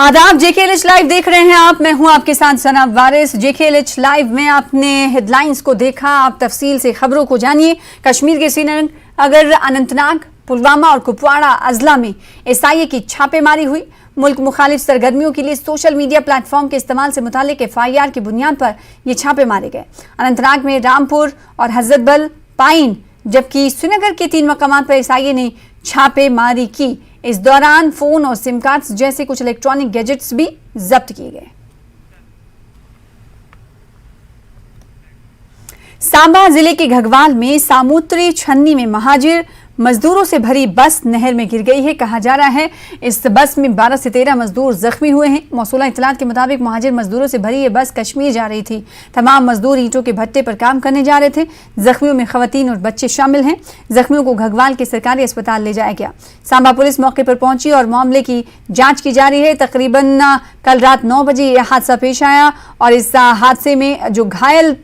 आदाब, JKLH live देख रहे हैं आप। मैं हूं आपके साथ सना वारिस। JKLH लाइव में आपने हेडलाइंस को देखा, आप तफसील से खबरों को जानिए। कश्मीर के श्रीनगर, अनंतनाग, पुलवामा और कुपवाड़ा अजला में SIA की छापेमारी हुई। मुल्क मुखालिफ सरगर्मियों के लिए सोशल मीडिया प्लेटफॉर्म के इस्तेमाल से मुतालिक FIR की बुनियाद पर ये छापे मारे गए। अनंतनाग में रामपुर और हजरतबल पाइन, जबकि श्रीनगर के 3 मकामात पर SIA ने छापेमारी की। इस दौरान फोन और सिम कार्ड्स जैसे कुछ इलेक्ट्रॉनिक गैजेट्स भी जब्त किए गए। सांबा जिले के घगवाल में सामूत्री छन्नी में महाजिर मजदूरों से भरी बस नहर में गिर गई है। कहा जा रहा है इस बस में 12 से 13 मजदूर जख्मी हुए हैं। मौसूला इत्तलात के मुताबिक महाजिर मजदूरों से भरी ये बस कश्मीर जा रही थी। तमाम मजदूर ईंटों के भट्टे पर काम करने जा रहे थे। जख्मियों में खवातीन और बच्चे शामिल हैं। जख्मियों को घगवाल के सरकारी अस्पताल ले जाया गया। सांबा पुलिस मौके पर पहुंची और मामले की जाँच की जा रही है। तकरीबन कल रात 9 बजे यह हादसा पेश आया और इस हादसे में जो घायल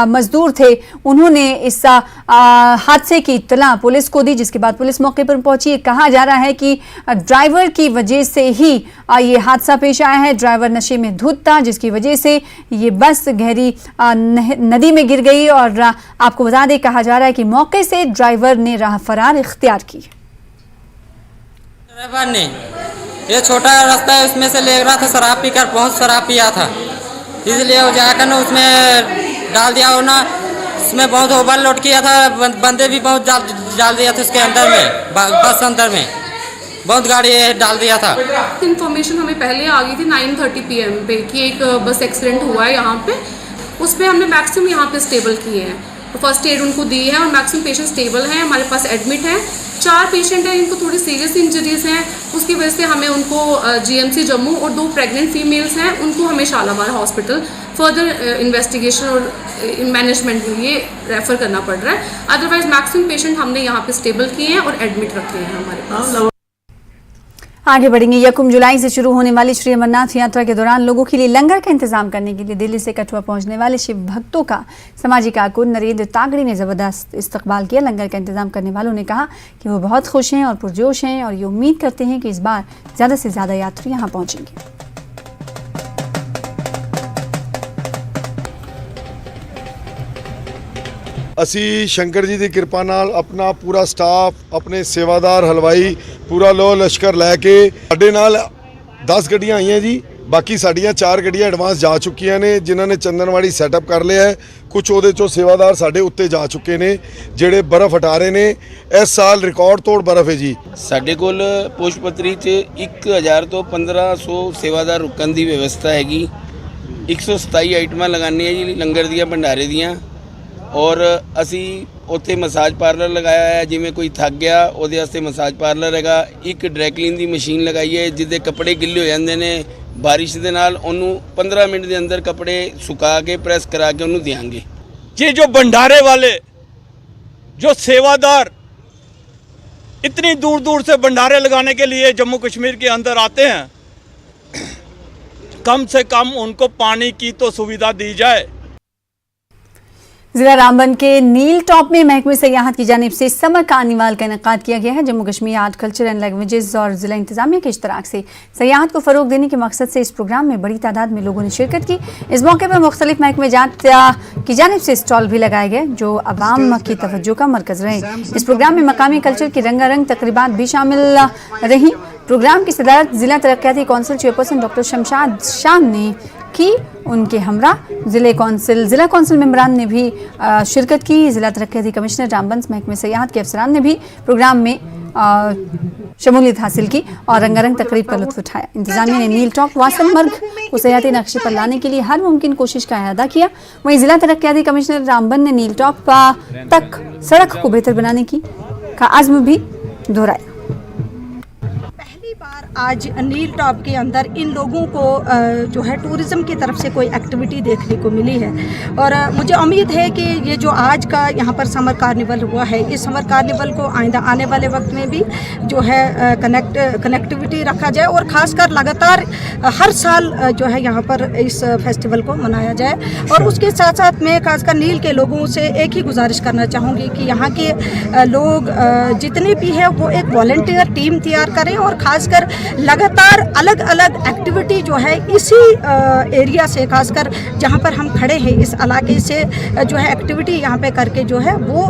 मजदूर थे उन्होंने इस हादसे की इत्तला पुलिस को दी, जिसके बाद पुलिस मौके पर पहुंची। कहा जा रहा है कि ड्राइवर की वजह से ही ये हादसा पेश आया है। ड्राइवर नशे में धुत था, जिसकी वजह से ये बस गहरी नदी में गिर गई। और आपको बता दें, कहा जा रहा है कि मौके से ड्राइवर ने राह फरार इख्तियार की। ड्राइवर ने ये छोटा रास्ता है, उसमें से ले रहा था, शराब पीकर बहुत शराब पिया था, इसलिए वो जाकर ना उसमें डाल दिया और ना उसमें बहुत ओवरलोड किया था। बंदे भी बहुत डाल दिया था उसके अंदर में, बस अंदर में बहुत गाड़ी डाल दिया था। इन्फॉर्मेशन हमें पहले आ गई थी 9:30 PM पे कि एक बस एक्सीडेंट हुआ है यहाँ पे। उस पर हमने मैक्सिमम यहाँ पे स्टेबल किए हैं, फर्स्ट एड उनको दी है और मैक्सिमम पेशेंट स्टेबल हैं, हमारे पास एडमिट हैं। 4 पेशेंट हैं, इनको थोड़ी सीरियस इंजरीज हैं, उसकी वजह से हमें उनको GMC जम्मू और 2 प्रेग्नेंट फीमेल्स हैं, उनको हमें शालामार हॉस्पिटल फर्दर इन्वेस्टिगेशन और मैनेजमेंट के लिए रेफ़र करना पड़ रहा है। अदरवाइज मैक्सिमम पेशेंट हमने यहाँ पे स्टेबल किए हैं और एडमिट रखे हैं हमारे पास। आगे बढ़ेंगे। 1 जुलाई से शुरू होने वाली श्री अमरनाथ यात्रा के दौरान लोगों के लिए लंगर का इंतजाम करने के लिए दिल्ली से कठुआ पहुंचने वाले शिव भक्तों का समाजी कारकुन नरेंद्र तागड़ी ने जबरदस्त इस्तकबाल किया। लंगर का इंतजाम करने वालों ने कहा कि वो बहुत खुश हैं और पुरजोश हैं और ये उम्मीद करते हैं कि इस बार ज़्यादा से ज़्यादा यात्री यहाँ पहुँचेंगे। ਅਸੀਂ ਸ਼ੰਕਰ ਜੀ ਦੀ ਕਿਰਪਾ ਨਾਲ ਆਪਣਾ ਪੂਰਾ ਸਟਾਫ, ਆਪਣੇ ਸੇਵਾਦਾਰ ਹਲਵਾਈ, ਪੂਰਾ ਲੋ ਲਸ਼ਕਰ ਲੈ ਕੇ ਸਾਡੇ ਨਾਲ 10 ਗੱਡੀਆਂ ਆਈਆਂ ਜੀ। ਬਾਕੀ ਸਾਡੀਆਂ 4 ਗੱਡੀਆਂ ਐਡਵਾਂਸ ਜਾ ਚੁੱਕੀਆਂ ਨੇ, ਜਿਨ੍ਹਾਂ ਨੇ ਚੰਦਨਵਾੜੀ ਸੈਟਅਪ ਕਰ ਲਿਆ ਹੈ। ਕੁਝ ਉਹਦੇ ਚੋਂ ਸੇਵਾਦਾਰ ਸਾਡੇ ਉੱਤੇ ਜਾ ਚੁੱਕੇ ਨੇ, ਜਿਹੜੇ ਬਰਫ਼ ਹਟਾ ਰਹੇ ਨੇ। ਇਸ ਸਾਲ ਰਿਕਾਰਡ ਤੋੜ ਬਰਫ਼ ਹੈ ਜੀ। ਸਾਡੇ ਕੋਲ ਪੁਸ਼ਪਤਰੀ 'ਚ 1000 ਤੋਂ 1500 ਸੇਵਾਦਾਰ ਰੁਕਣ ਦੀ ਵਿਵਸਥਾ ਹੈਗੀ। 127 ਆਈਟਮਾਂ ਲਗਾਉਣੀਆਂ ਜੀ ਲੰਗਰ ਦੀਆਂ, ਭੰਡਾਰੇ ਦੀਆਂ। और असी उत्थे मसाज पार्लर लगाया है, जिमें कोई थक गया ਉਹਦੇ ਵਾਸਤੇ मसाज पार्लर हैगा। एक ड्राईक्लीन ਦੀ मशीन लगाई है, जिसਦੇ कपड़े गिले हो जाते हैं बारिश ਦੇ ਨਾਲ, ਉਹਨੂੰ 15 मिनट के अंदर कपड़े सुखा के प्रेस करा के ਉਹਨੂੰ देंगे। ये जो भंडारे वाले जो सेवादार इतनी दूर दूर से भंडारे लगाने के लिए जम्मू कश्मीर के अंदर आते हैं, कम से कम उनको पानी की तो सुविधा दी जाए। जिला रामबन के नील टॉप में महकमे सयाहत की जानिब से समर कार्निवाल का इनेकाद किया गया है। Jammu Kashmir art, culture and languages और जिला इंतजामिया के इश्तराक से सयाहत को फ़रोग देने के मकसद से इस प्रोग्राम में बड़ी तादाद में लोगों ने शिरकत की। इस मौके पर मुख्तलिफ महकमे जात की जानिब से स्टॉल भी लगाए गए, जो अवाम की तवज्जो का मरकज़ रहे। इस प्रोग्राम में मकामी कल्चर की रंगारंग तकरीबात भी शामिल रहीं। प्रोग्राम की सदारत जिला तरक्याती council chairperson doctor Shamshad Shah ने की। उनके हमरा जिला कौंसिल मेंबरान ने भी शिरकत की। जिला तरक्याती कमिश्नर रामबन महकमे सयाहत के अफसरान ने भी प्रोग्राम में शमूलियत हासिल की और रंगारंग तकरीब का लुत्फ उठाया। इंतजामिया ने नील टॉप वासम मर्ग को सयाहती नक्शे पर लाने के लिए हर मुमकिन कोशिश का अदा किया। वहीं जिला तरक्याती कमिश्नर रामबन ने नील टॉप तक सड़क को बेहतर बनाने की का आज़्म भी दोहराया। आज नील टॉप के अंदर इन लोगों को जो है टूरिज़्म की तरफ से कोई एक्टिविटी देखने को मिली है और मुझे उम्मीद है कि ये जो आज का यहाँ पर समर कार्निवल हुआ है, इस समर कार्निवल को आइंदा आने वाले वक्त में भी जो है कनेक्टिविटी रखा जाए और ख़ासकर लगातार हर साल जो है यहाँ पर इस फेस्टिवल को मनाया जाए। और उसके साथ साथ मैं खासकर नील के लोगों से एक ही गुजारिश करना चाहूँगी कि यहाँ के लोग जितने भी हैं वो एक वॉलंटियर टीम तैयार करें और ख़ासकर लगातार अलग अलग एक्टिविटी जो है इसी एरिया से, खासकर जहाँ पर हम खड़े हैं इस इलाके से जो है एक्टिविटी यहाँ पे करके जो है वो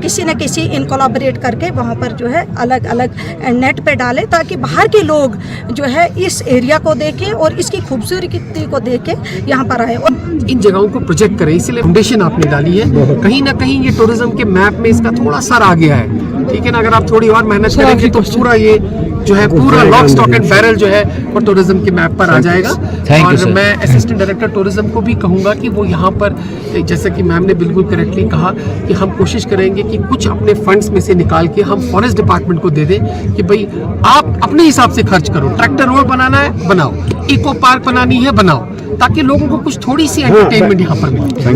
किसी न किसी इन कोलैबोरेट करके वहाँ पर जो है अलग अलग नेट पे डालें, ताकि बाहर के लोग जो है इस एरिया को देखें और इसकी खूबसूरती को देख के यहाँ पर आए और इन जगहों को प्रोजेक्ट करें। इसलिए फाउंडेशन आपने डाली है। कहीं ना कहीं ये टूरिज्म के मैप में इसका थोड़ा सा आ गया है, ठीक है ना। अगर आप थोड़ी और मेहनत करेंगे तो पूरा ये जो है पूरा लॉक स्टॉक एंड बैरल जो है वो टूरिज्म के मैप पर आ जाएगा। और मैं असिस्टेंट डायरेक्टर टूरिज्म को भी कहूँगा कि वो यहाँ पर, जैसे कि मैम ने बिल्कुल करेक्टली कहा, कि हम कोशिश करेंगे कि कुछ अपने फंड्स में से निकाल के हम फॉरेस्ट डिपार्टमेंट को दे दें कि भाई आप अपने हिसाब से खर्च करो। ट्रैक्टर रोड बनाना है बनाओ, इको पार्क बनानी है बनाओ, ताकि लोगों को कुछ थोड़ी सी एंटरटेनमेंट यहाँ पर मिले।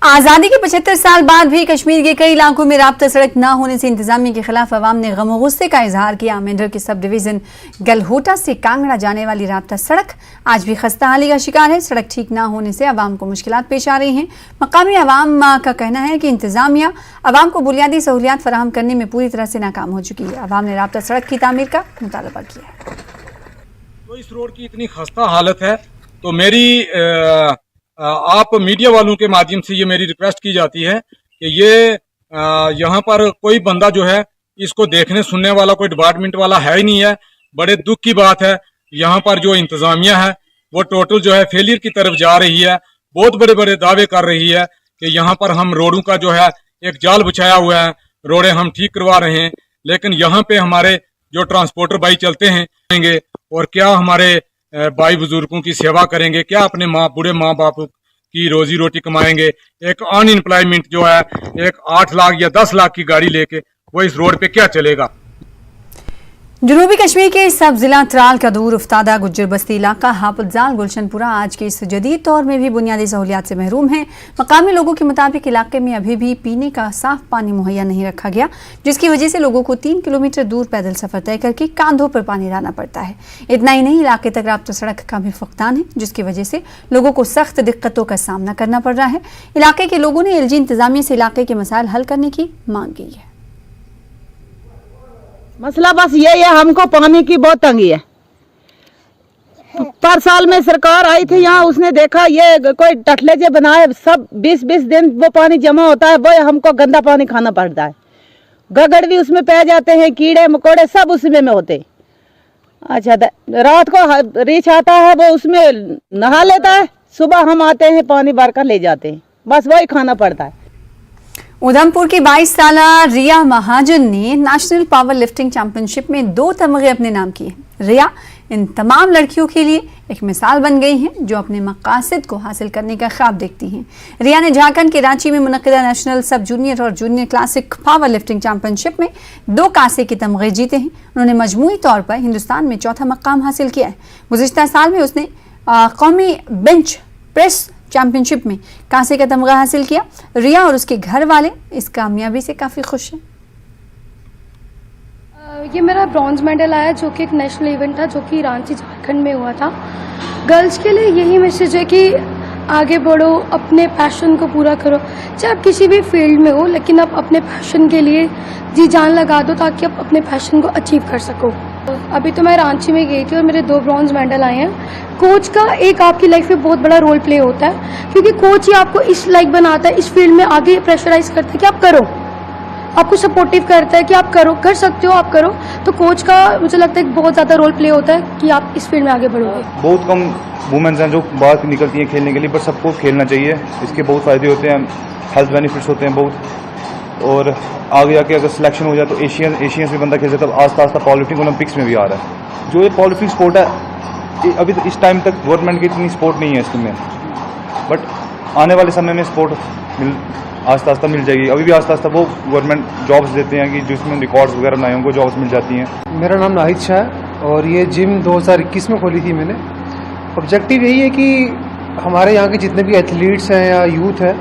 आज़ादी के 75 साल बाद भी कश्मीर के कई इलाकों में राब्ता सड़क न होने से इंतजामिया के खिलाफ अवाम ने गम और गुस्से का इजहार किया। मेंढर के सब डिवीजन गलहोटा से कांगड़ा जाने वाली राब्ता सड़क आज भी खस्ता हाली का शिकार है। सड़क ठीक न होने से अवाम को मुश्किलात पेश आ रही हैं। मकामी अवाम का कहना है कि इंतजामिया अवाम को बुनियादी सहूलियात फराहम करने में पूरी तरह से नाकाम हो चुकी है। अवाम ने राब्ता सड़क की तामीर का मुतालबा किया है। तो इस रोड की इतनी खस्ता हालत है, तो मेरी आप मीडिया वालों के माध्यम से ये मेरी रिक्वेस्ट की जाती है कि ये यहाँ पर कोई बंदा जो है इसको देखने सुनने वाला कोई डिपार्टमेंट वाला है ही नहीं है। बड़े दुख की बात है, यहाँ पर जो इंतजामिया है वो टोटल जो है फेलियर की तरफ जा रही है। बहुत बड़े बड़े दावे कर रही है कि यहाँ पर हम रोडों का जो है एक जाल बिछाया हुआ है, रोडें हम ठीक करवा रहे हैं, लेकिन यहाँ पे हमारे जो ट्रांसपोर्टर भाई चलते हैं और क्या हमारे भाई बुजुर्गों की सेवा करेंगे, क्या अपने बूढ़े माँ बाप की रोजी रोटी कमाएंगे। एक अनएम्प्लॉयमेंट जो है एक 8 लाख या 10 लाख की गाड़ी लेके वो इस रोड पे क्या चलेगा। जनूबी कश्मीर के सब जिला त्राल का दूर उफ्तादा गुज्जर बस्ती इलाका हापुजाल गुलशनपुरा आज के इस जदीद दौर में भी बुनियादी सहूलियात से महरूम है। मकामी लोगों के मुताबिक इलाके में अभी भी पीने का साफ पानी मुहैया नहीं रखा गया, जिसकी वजह से लोगों को 3 किलोमीटर दूर पैदल सफर तय करके कांधों पर पानी लाना पड़ता है। इतना ही नहीं, इलाके तक राब्ता सड़क का भी फुकदान है, जिसकी वजह से लोगों को सख्त दिक्कतों का सामना करना पड़ रहा है। इलाके के लोगों ने एलजी इंतजामिया से इलाके के मसाइल हल करने की मांग की है। मसला बस ये है, हमको पानी की बहुत तंगी है। पर साल में सरकार आई थी यहाँ, उसने देखा ये कोई टटले जे बनाए, सब 20-20 दिन वो पानी जमा होता है, वो हमको गंदा पानी खाना पड़ता है। गगड़ भी उसमें पै जाते हैं, कीड़े मकोड़े सब उसमें में होते। अच्छा, रात को रीछ आता है वो उसमें नहा लेता है, सुबह हम आते हैं पानी भर कर ले जाते हैं, बस वही खाना पड़ता है। उधमपुर की 22 साल रिया महाजन ने नेशनल पावर लिफ्टिंग चैंपियनशिप में 2 तमगे अपने नाम किए। रिया इन तमाम लड़कियों के लिए एक मिसाल बन गई हैं जो अपने मकासद को हासिल करने का ख्वाब देखती हैं। रिया ने झारखंड के रांची में मुनक़िदा नेशनल सब जूनियर और junior classic power lifting championship में 2 कांसे के तमगे जीते हैं। उन्होंने मजमूई तौर पर हिंदुस्तान में 4था मकाम हासिल किया है। गुज़िश्ता साल में उसने कौमी बेंच प्रेस चैंपियनशिप में कांसे का तमगा हासिल किया। रिया और उसके घर वाले इस कामयाबी से काफ़ी खुश हैं। ये मेरा ब्रॉन्ज मेडल आया, जो कि एक नेशनल इवेंट था जो कि रांची झारखंड में हुआ था। गर्ल्स के लिए यही मैसेज है कि आगे बढ़ो, अपने पैशन को पूरा करो, चाहे आप किसी भी फील्ड में हो, लेकिन आप अपने पैशन के लिए जी जान लगा दो ताकि आप अपने पैशन को अचीव कर सको। अभी तो मैं रांची में गई थी और मेरे 2 ब्रॉन्ज मेडल आए हैं। कोच का एक आपकी लाइफ में बहुत बड़ा रोल प्ले होता है, क्योंकि कोच ही आपको इस लाइक बनाता है, इस फील्ड में आगे प्रेशराइज करता है कि आप करो, आपको सपोर्टिव करता है कि आप करो, कर सकते हो, आप करो। तो कोच का मुझे लगता है बहुत ज़्यादा रोल प्ले होता है कि आप इस फील्ड में आगे बढ़ोगे। बहुत कम वुमेन्स हैं जो बाहर निकलती हैं खेलने के लिए, पर सबको खेलना चाहिए। इसके बहुत फ़ायदे होते हैं, हेल्थ बेनिफिट्स होते हैं बहुत, और आगे जाके अगर सिलेक्शन हो जाए तो एशियंस में बंदा खेल सकता है। अब आस्ता आस्ता पावर लिफ्टिंग ओलंपिक्स में भी आ रहा है। जो ये पावर लिफ्टिंग स्पोर्ट है, अभी तो इस टाइम तक गवर्नमेंट की इतनी सपोर्ट नहीं है इसमें, बट आने वाले समय में सपोर्ट आस्ता आस्ता मिल जाएगी। अभी भी आस्ता आस्ता वो गवर्नमेंट जॉब्स देते हैं कि जिसमें रिकॉर्ड्स वगैरह बनाए उनको जॉब्स मिल जाती हैं। मेरा नाम नाहिद शाह है और ये जिम 2021 में खोली थी मैंने। ऑब्जेक्टिव यही है कि हमारे यहाँ के जितने भी एथलीट्स हैं या यूथ है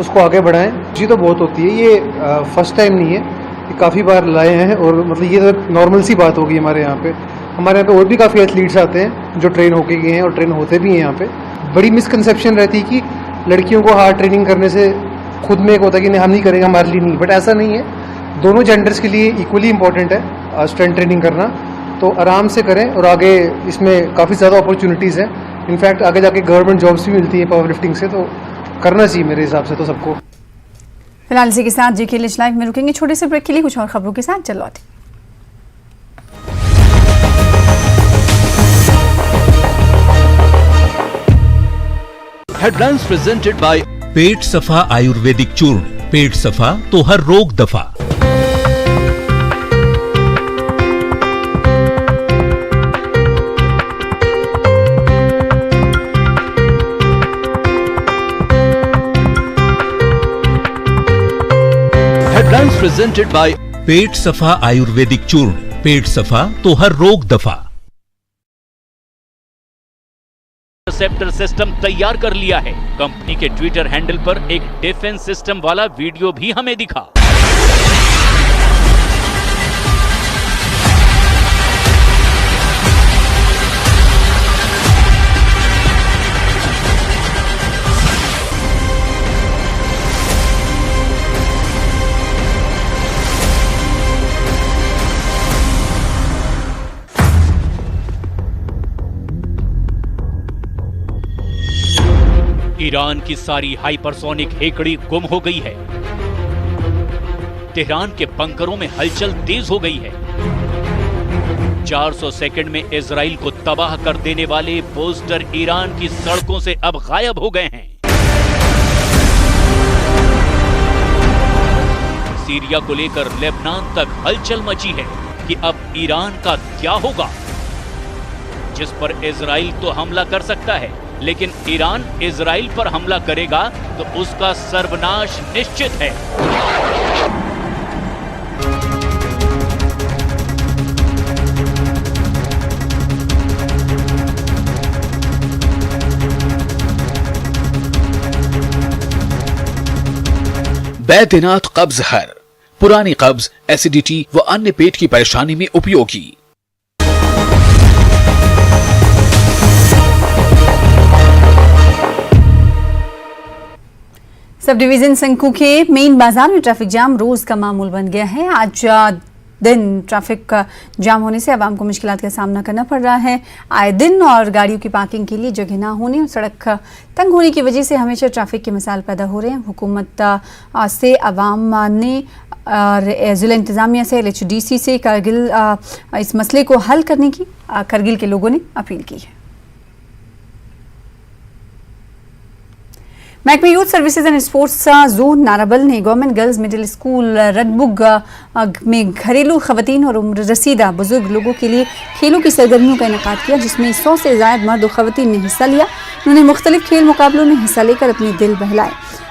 उसको आगे बढ़ाएं। जी तो बहुत होती है, ये फर्स्ट टाइम नहीं है, ये काफ़ी बार लाए हैं, और मतलब ये तो नॉर्मल सी बात होगी हमारे यहाँ पे। हमारे यहाँ पे और भी काफ़ी एथलीट्स आते हैं जो ट्रेन होके गए हैं और ट्रेन होते भी हैं यहाँ पे। बड़ी मिसकंसेप्शन रहती है कि लड़कियों को हार्ड ट्रेनिंग करने से खुद में एक होता है कि नहीं हम नहीं करेंगे, हमारे लिए नहीं, बट ऐसा नहीं है। दोनों जेंडर्स के लिए इक्वली इंपॉर्टेंट है स्ट्रेंथ ट्रेनिंग करना। तो आराम से करें और आगे इसमें काफ़ी ज़्यादा अपॉर्चुनिटीज़ हैं। इनफैक्ट आगे जाके गवर्नमेंट जॉब्स भी मिलती हैं पावर लिफ्टिंग से, तो करना चाहिए मेरे हिसाब से तो सबको। फिलहाल इसी के साथ जीके लाइव में रुकेंगे, छोटे से ब्रेक के लिए कुछ और खबरों के साथ चल लौटे। हेडलाइंस प्रेजेंटेड बाय पेट सफा आयुर्वेदिक चूर्ण। पेट सफा तो हर रोग दफा। हेडलाइंस प्रेजेंटेड बाय पेट सफा आयुर्वेदिक चूर्ण। पेट सफा तो हर रोग दफा। इंटरसेप्टर सिस्टम तैयार कर लिया है। कंपनी के ट्विटर हैंडल पर एक डिफेंस सिस्टम वाला वीडियो भी हमें दिखा। ईरान की सारी हाइपरसोनिक हेकड़ी गुम हो गई है। तेहरान के बंकरों में हलचल तेज हो गई है। 400 सेकंड में इजराइल को तबाह कर देने वाले पोस्टर ईरान की सड़कों से अब गायब हो गए हैं। सीरिया को लेकर लेबनान तक हलचल मची है कि अब ईरान का क्या होगा, जिस पर इजराइल तो हमला कर सकता है, लेकिन ईरान इजराइल पर हमला करेगा तो उसका सर्वनाश निश्चित है। बैद्यनाथ कब्ज हर, पुरानी कब्ज, एसिडिटी व अन्य पेट की परेशानी में उपयोगी। सब डिवीजन संकू के मेन बाजार में ट्रैफिक जाम रोज का मामूल बन गया है। आज दिन ट्रैफिक जाम होने से आवाम को मुश्किलात का सामना करना पड़ रहा है। आए दिन और गाड़ियों की पार्किंग के लिए जगह ना होने और सड़क तंग होने की वजह से हमेशा ट्रैफिक के मसाइल पैदा हो रहे हैं। हुकूमत से आवाम ने और ज़िला इंतज़ामिया से LHDC से करगिल इस मसले को हल करने की करगिल के लोगों ने अपील की है। महकमे youth services and sports zone Narbal ने government girls middle school Radbugh में घरेलू खवातीन और उम्र रसीदा बुजुर्ग लोगों के लिए खेलों की सरगर्मियों का इनेकाद किया, जिसमें 100 से ज़ायद मर्द और खवातीन ने हिस्सा लिया। उन्होंने मुख्तलिफ खेल मुकाबलों में हिस्सा लेकर अपनी दिल बहलाए।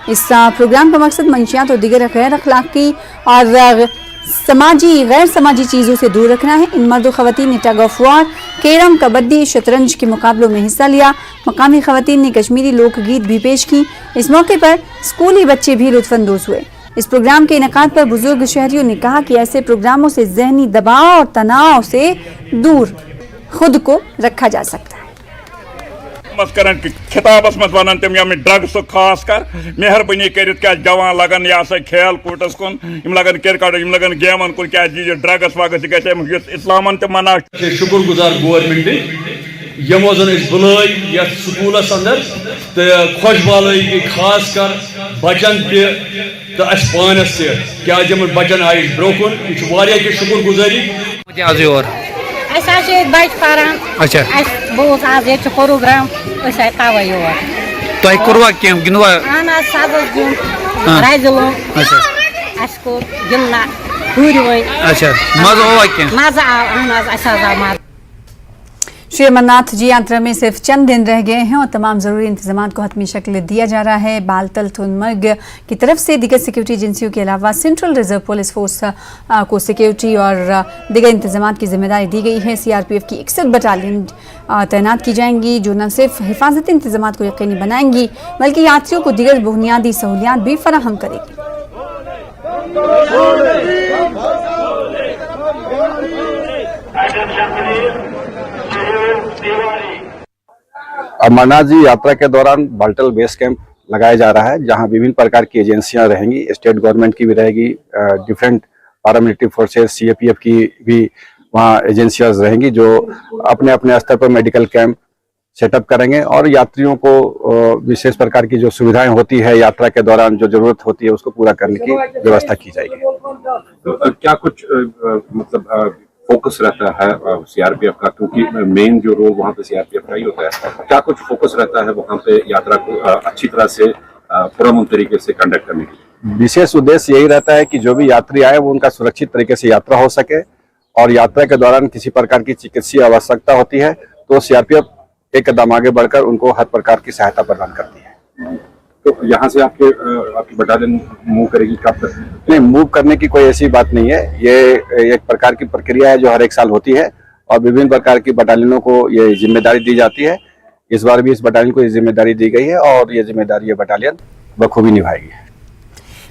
इस प्रोग्राम का मकसद मंशियात और दीगर गैर अखलाकी और गैर समाजी चीज़ों से दूर रखना है। इन मर्द खवातीन ने tug of war, carrom, kabaddi, शतरंज के मुकाबलों में हिस्सा लिया। मकामी खवातीन ने कश्मीरी लोकगीत भी पेश की। इस मौके पर स्कूली बच्चे भी लुत्फानंदोज हुए। इस प्रोग्राम के इनेकाद पर बुजुर्ग शहरियों ने कहा कि ऐसे प्रोग्रामों से जहनी दबाव और तनाव से दूर खुद को रखा जा सकता है। खिताबस मत वन तम या ड्रग्स खास कर मेहरबानी कर जवान लगन यह खेल कूटस कुन लगन क्रिकेट लगन गेमन कुन क्या ड्रग्स वगस इस्लामन त मना। शुक्र गुजार गवर्नमेंट यमो जन बुलाई स्कूलस अंदर तो खुशबाली खास कर बचन तो पानस क्या बचन आई ब्रोकुन यह शुक्र गुजारी। अच्छा बहुत आज ये प्रोग्राम ऐसा तवे योर तो कोरवा क्या गिनवा आना सबस गिन राइजलो अच्छा अस्को गिनना हुरवई अच्छा मजा हुआ क्या मजा आना ऐसा मजा। श्री अमरनाथ जी यात्रा में सिर्फ चंद दिन रह गए हैं और तमाम ज़रूरी इंतजाम को हतमी शक्ल दिया जा रहा है। बालतल थुनमर्ग की तरफ से दीगर सिक्योरिटी एजेंसियों के अलावा सेंट्रल रिजर्व पुलिस फोर्स को सिक्योरिटी और दीगर इंतजाम की जिम्मेदारी दी गई है। CRPF की 61 बटालियन तैनात की जाएंगी, जो न सिर्फ हिफाजती इंतजाम को यकीनी बनाएंगी बल्कि यात्रियों को दीगर बुनियादी सहूलियात भी फराहम करेगी। अमरनाथ जी यात्रा के दौरान बालतल बेस कैंप लगाया जा रहा है, जहां विभिन्न प्रकार की एजेंसियां रहेंगी। स्टेट गवर्नमेंट की भी रहेगी, डिफरेंट पैरामिलिट्री फोर्सेस CAPF की भी वहाँ एजेंसियाज रहेंगी जो अपने अपने स्तर पर मेडिकल कैंप सेटअप करेंगे और यात्रियों को विशेष प्रकार की जो सुविधाएं होती है यात्रा के दौरान जो जरूरत होती है उसको पूरा करने की व्यवस्था की जाएगी। तो क्या कुछ मतलब फोकस रहता है सीआरपीएफ का, क्योंकि मेन जो रोल वहाँ पे सीआरपीएफ का ही होता है, क्या कुछ फोकस रहता है वहाँ पे यात्रा को अच्छी तरह से पुरअमन तरीके से कंडक्ट करने की? विशेष उद्देश्य यही रहता है कि जो भी यात्री आए वो उनका सुरक्षित तरीके से यात्रा हो सके और यात्रा के दौरान किसी प्रकार की चिकित्सीय आवश्यकता होती है तो सीआरपीएफ एक कदम आगे बढ़कर उनको हर प्रकार की सहायता प्रदान करती है। तो यहाँ से आपकी बटालियन मूव करेगी कब तक? नहीं, मूव करने की कोई ऐसी बात नहीं है। ये एक प्रकार की प्रक्रिया है जो हर एक साल होती है और विभिन्न प्रकार की बटालियनों को ये जिम्मेदारी दी जाती है। इस बार भी इस बटालियन को ये जिम्मेदारी दी गई है और ये जिम्मेदारी ये बटालियन बखूबी निभाएगी।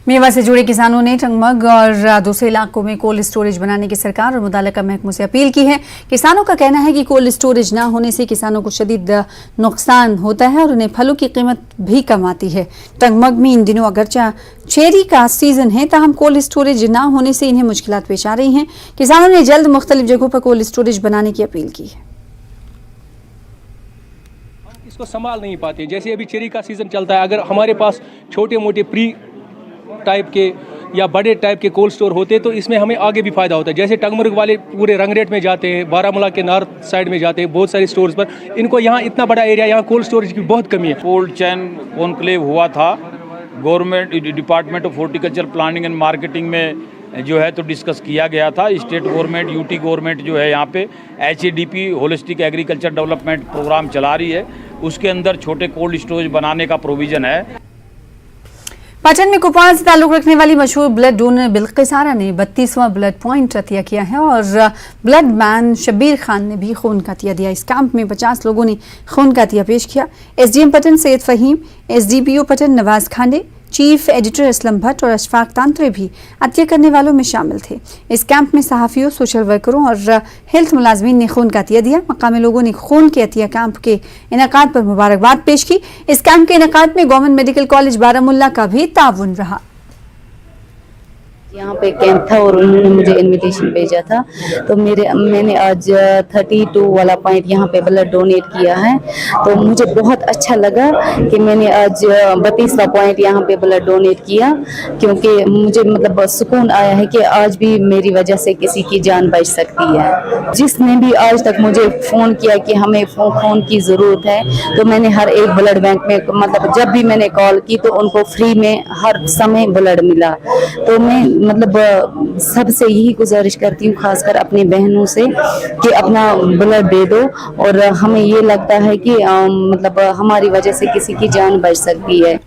मेवा से जुड़े किसानों ने टंगमग और दूसरे इलाकों में कोल्ड स्टोरेज बनाने की सरकार और मुताल्लिका महकमों से अपील की है। किसानों का कहना है कि कोल्ड स्टोरेज न होने से किसानों को शदीद नुकसान होता है और उन्हें फलों की कीमत भी कम आती है। टंगमग में इन दिनों अगरचा चेरी का सीजन है, ताहम कोल्ड स्टोरेज न होने से इन्हें मुश्किलात पेश आ रही हैं। किसानों ने जल्द मुख्तलिफ जगहों पर कोल्ड स्टोरेज बनाने की अपील की है। इसको संभाल नहीं पाते, जैसे अभी चेरी का सीजन चलता है, अगर हमारे पास छोटे मोटे प्री टाइप के या बड़े टाइप के कोल्ड स्टोर होते तो इसमें हमें आगे भी फायदा होता है। जैसे टंगमर्ग वाले पूरे रंगरेट में जाते हैं, बारामूला के नॉर्थ साइड में जाते हैं बहुत सारे स्टोर्स पर, इनको यहाँ इतना बड़ा एरिया, यहाँ कोल्ड स्टोरेज की बहुत कमी है। कोल्ड चेन कॉन्क्लेव हुआ था government department of horticulture planning and marketing में जो है तो डिस्कस किया गया था। स्टेट गवर्नमेंट यूटी गवर्नमेंट जो है यहाँ पे HADP holistic agriculture development programme चला रही है, उसके अंदर छोटे कोल्ड स्टोरेज बनाने का प्रोविजन है। पाटन में कुपवाड़ा से ताल्लुक रखने वाली मशहूर ब्लड डोनर बिल्किस आरा ने 32वां ब्लड पॉइंट अतिया किया है और ब्लड मैन शब्बीर खान ने भी खून का अतिया दिया। इस कैंप में 50 लोगों ने खून का अतिया पेश किया। SDM Pattan Syed Fahim, SDPO Pattan Nawaz Khande, chief editor Aslam Bhat और अशफाक तांत्रे भी अतिया करने वालों में शामिल थे। इस कैंप में सहाफ़ियों, सोशल वर्करों और हेल्थ मुलाजमीन ने खून का अतिया दिया। मकामी लोगों ने खून के अतिया कैंप के इनेकाद पर मुबारकबाद पेश की। इस कैंप के इनेकाद में गवर्नमेंट मेडिकल कॉलेज बारामुल्ला का भी ताउन रहा। यहाँ पे कैंप था और उन्होंने मुझे इनविटेशन भेजा था, तो मैंने आज 32 वाला पॉइंट यहाँ पे ब्लड डोनेट किया है। तो मुझे बहुत अच्छा लगा कि मैंने आज 32वां पॉइंट यहाँ पे ब्लड डोनेट किया, क्योंकि मुझे मतलब सुकून आया है कि आज भी मेरी वजह से किसी की जान बच सकती है। जिसने भी आज तक मुझे फ़ोन किया कि हमें खून की ज़रूरत है, तो मैंने हर एक ब्लड बैंक में मतलब जब भी मैंने कॉल की तो उनको फ्री में हर समय ब्लड मिला। तो मैं मतलब सबसे यही गुजारिश करती हूँ, खासकर अपनी बहनों से, कि अपना ब्लड दे दो। और हमें ये लगता है कि मतलब हमारी वजह से किसी की जान बच सकती है।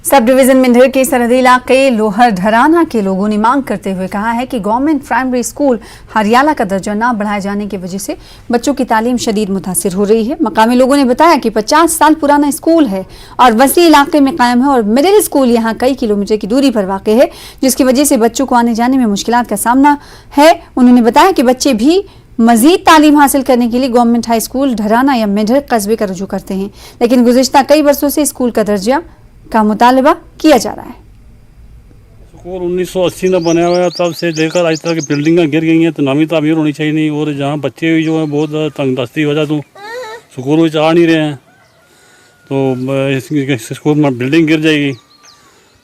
सब डिवीजन मिंधर के सरहदी इलाके लोहर ढराना के लोगों ने मांग करते हुए कहा है कि गवर्नमेंट प्राइमरी स्कूल हरियाला का दर्जा न बढ़ाए जाने की वजह से बच्चों की तालीम शदीद मुतासिर हो रही है। मकामी लोगों ने बताया कि 50 साल पुराना स्कूल है और वसी इलाके में कायम है और मिडिल स्कूल यहाँ कई किलोमीटर की दूरी पर वाक़ है, जिसकी वजह से बच्चों को आने जाने में मुश्किलात का सामना है। उन्होंने बताया कि बच्चे भी मजीद तालीम हासिल करने के लिए गवर्नमेंट हाई स्कूल ढराना या मिंधर कस्बे का रुजू करते हैं, लेकिन गुज़िश्ता कई वर्षों से स्कूल का दर्जा का मुतालबा किया जा रहा है। स्कूल 1980 में बनाया हुआ है, तब से लेकर आज तक बिल्डिंगें गिर गई हैं, तो नवी तामीर होनी चाहिए नहीं। और जहाँ बच्चे भी जो हैं बहुत तंगदस्ती की वजह तो स्कूल में आ नहीं रहे हैं, तो इस स्कूल में बिल्डिंग गिर जाएगी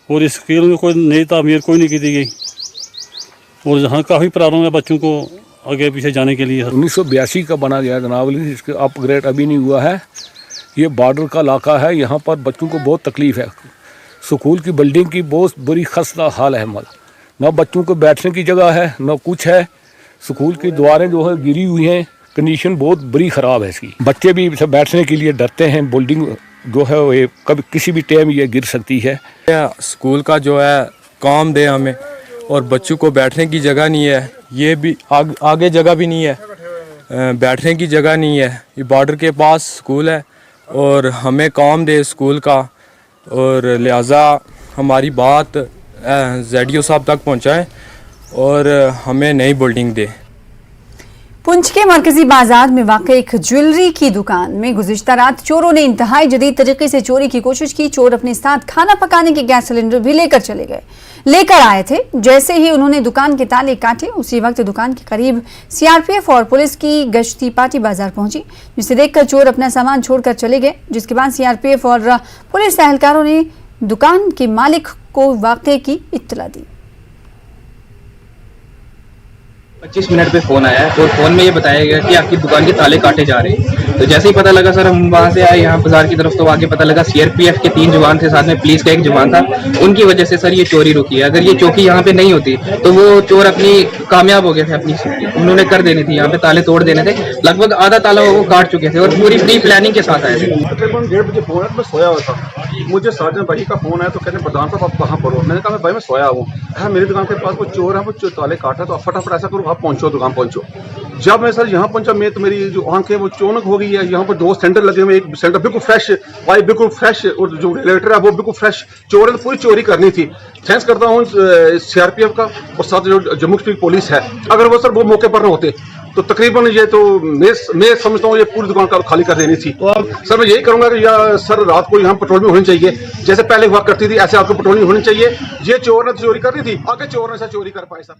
और इस स्कूल में कोई नई तामीर कोई नहीं की दी गई और जहाँ काफ़ी प्रॉब्लम है बच्चों को आगे पीछे जाने के लिए। 1982 का बना गया जनाब, इसका अपग्रेड अभी नहीं हुआ है। ये बॉर्डर का इलाका है, यहाँ पर बच्चों को बहुत तकलीफ़ है। स्कूल की बिल्डिंग की बहुत बुरी खस्ता हाल है, मतलब न बच्चों को बैठने की जगह है न कुछ है। स्कूल की दीवारें जो है गिरी हुई हैं, कंडीशन बहुत बुरी ख़राब है इसकी। बच्चे भी बैठने के लिए डरते हैं, बिल्डिंग जो है वो कभी किसी भी टाइम ये गिर सकती है। स्कूल का जो है काम दे हमें, और बच्चों को बैठने की जगह नहीं है, ये भी आगे जगह भी नहीं है, बैठने की जगह नहीं है। ये बॉर्डर के पास स्कूल है और हमें काम दे स्कूल का, और लिहाजा हमारी बात ZDO साहब तक पहुंचाएं और हमें नई बिल्डिंग दे। पुंछ के मरकजी बाजार में वाक़ एक ज्वेलरी की दुकान में गुज़िश्ता रात चोरों ने इंतहाई जदीद तरीके से चोरी की कोशिश की। चोर अपने साथ खाना पकाने के गैस सिलेंडर भी लेकर आए थे। जैसे ही उन्होंने दुकान के ताले काटे, उसी वक्त दुकान के करीब सीआरपीएफ और पुलिस की गश्ती पार्टी बाजार पहुंची, जिसे देखकर चोर अपना सामान छोड़कर चले गए। जिसके बाद सीआरपीएफ और पुलिस एहलकारों ने दुकान के मालिक को वाक़े की इत्तला दी। 25 मिनट पे फ़ोन आया और फ़ोन में ये बताया गया कि आपकी दुकान के ताले काटे जा रहे हैं। तो जैसे ही पता लगा सर, हम वहाँ से आए यहाँ बाजार की तरफ, तो आगे पता लगा सीआरपीएफ के 3 जवान थे, साथ में पुलिस का 1 जवान था। उनकी वजह से सर ये चोरी रुकी है। अगर ये चौकी यहाँ पे नहीं होती तो वो चोर अपनी कामयाब हो गए थे, अपनी उन्होंने कर देनी थी, यहाँ पे ताले तोड़ देने थे। लगभग आधा ताला वो काट चुके थे और पूरी प्री प्लानिंग के साथ आए थे। तकरीबन 1:30 बजे फ़ोन आया, मैं सोया हुआ था। मुझे साजन भाई का फ़ोन आया तो कहते प्रधान साहब आप कहाँ पर हो? मैंने कहा भाई मैं सोया हूँ। मेरी दुकान के पास वो चोर है, वो ताले काटा, तो फटाफट ऐसा करो आप पहुँचो, दुकान पहुँचो। जब मैं सर यहाँ पहुंचा, मैं तो मेरी जो आंखें वो चौनक हो गई है। यहाँ पर 2 सेंटर लगे हुए, एक सेंटर बिल्कुल फ्रेश, वाइट बिल्कुल फ्रेश, और जो रेगुलेटर है वो बिल्कुल फ्रेश। चोर ने पूरी चोरी करनी थी। थैंक्स करता हूँ सीआरपीएफ का और साथ जो जम्मू कश्मीर पुलिस है। अगर वो सर वो मौके पर न होते तो तकरीबन ये तो मैं समझता हूँ ये पूरी दुकान का खाली कर देनी थी। तो अब सर मैं यही करूँगा कि या सर रात को यहाँ पेट्रोलिंग होनी चाहिए, जैसे पहले हुआ करती थी ऐसे आपको पेट्रोलिंग होनी चाहिए। ये चोर ने चोरी करनी थी, आगे चोर ने सर चोरी कर पाए। सर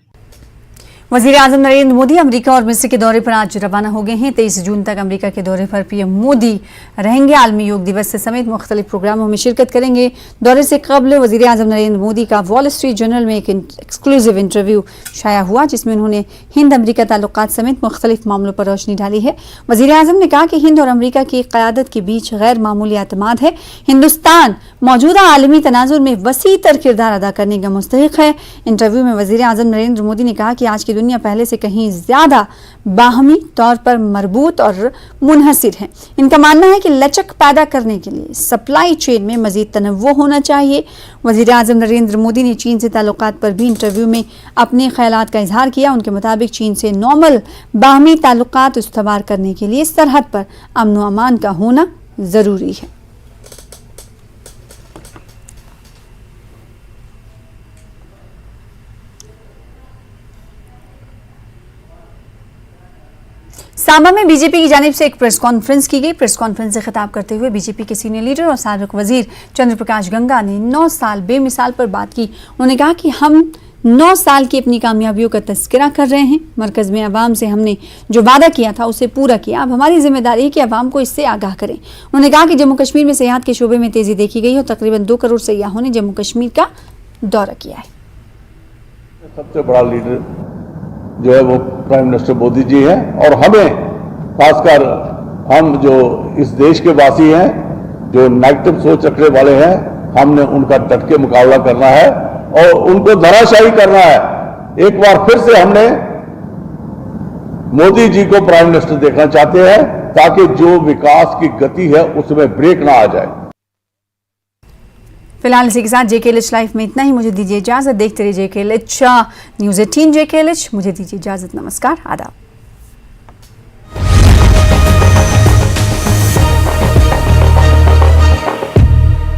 वज़ीर आज़म नरेंद्र मोदी अमेरिका और मिस्र के दौरे पर आज रवाना हो गए हैं। 23 जून तक अमेरिका के दौरे पर पीएम मोदी रहेंगे। आलमी योग दिवस से समेत मुख्तलिफ प्रोग्रामों में शिरकत करेंगे। दौरे से कबल वज़ीर आज़म नरेंद्र मोदी का वॉल स्ट्रीट जर्नल में एक एक्सक्लूसिव इंटरव्यू शाया हुआ, जिसमें उन्होंने हिंद अमेरिका ताल्लुकात समेत मुख्तलिफ मामलों पर रोशनी डाली है। वज़ीर आज़म ने कहा कि हिंद और अमेरिका की क़यादत के बीच गैर मामूली एतमाद है। हिंदुस्तान मौजूदा आलमी तनाजुर में वसी तर किरदार अदा करने का मुस्तहिक़ है। इंटरव्यू में वज़ीर आज़म नरेंद्र मोदी ने कहा कि आज की दुनिया पहले से कहीं ज्यादा बाहमी तौर पर मरबूत और मुनहसिर है। इनका मानना है कि लचक पैदा करने के लिए सप्लाई चेन में मजीद तनव्वुह होना चाहिए। वज़ीर आज़म नरेंद्र मोदी ने चीन से ताल्लुकात पर भी इंटरव्यू में अपने ख्यालात का इजहार किया। उनके मुताबिक चीन से नॉर्मल बाहमी ताल्लुकात इस्तवार करने के लिए सरहद पर अमन व अमान का होना जरूरी है। सांबा में बीजेपी की जानिब से एक प्रेस कॉन्फ्रेंस की गई। प्रेस कॉन्फ्रेंस से खिताब करते हुए बीजेपी के सीनियर लीडर और साबिक वजीर चंद्र प्रकाश गंगा ने 9 साल बेमिसाल पर बात की। उन्होंने कहा कि हम 9 साल की अपनी कामयाबियों का तस्करा कर रहे हैं। मरकज़ में अवाम से हमने जो वादा किया था उसे पूरा किया। अब हमारी जिम्मेदारी है कि अवाम को इससे आगाह करें। उन्होंने कहा कि जम्मू कश्मीर में सियाहत के शोबे में तेजी देखी गई और तकरीबन 2 करोड़ सयाहों ने जम्मू कश्मीर का दौरा किया है। सबसे बड़ा लीडर जो है वो प्राइम मिनिस्टर मोदी जी हैं, और हमें खासकर हम जो इस देश के वासी हैं, जो नेगेटिव सोच रखने वाले हैं, हमने उनका डट के मुकाबला करना है और उनको धराशायी करना है। एक बार फिर से हमने मोदी जी को प्राइम मिनिस्टर देखना चाहते हैं ताकि जो विकास की गति है उसमें ब्रेक ना आ जाए। फिलहाल इसी के साथ JKLH लाइव में इतना ही। मुझे दीजिए इजाजत। देखते रहिए JKLH न्यूज़ 18 JKLH। मुझे दीजिए इजाजत। नमस्कार, आदाब।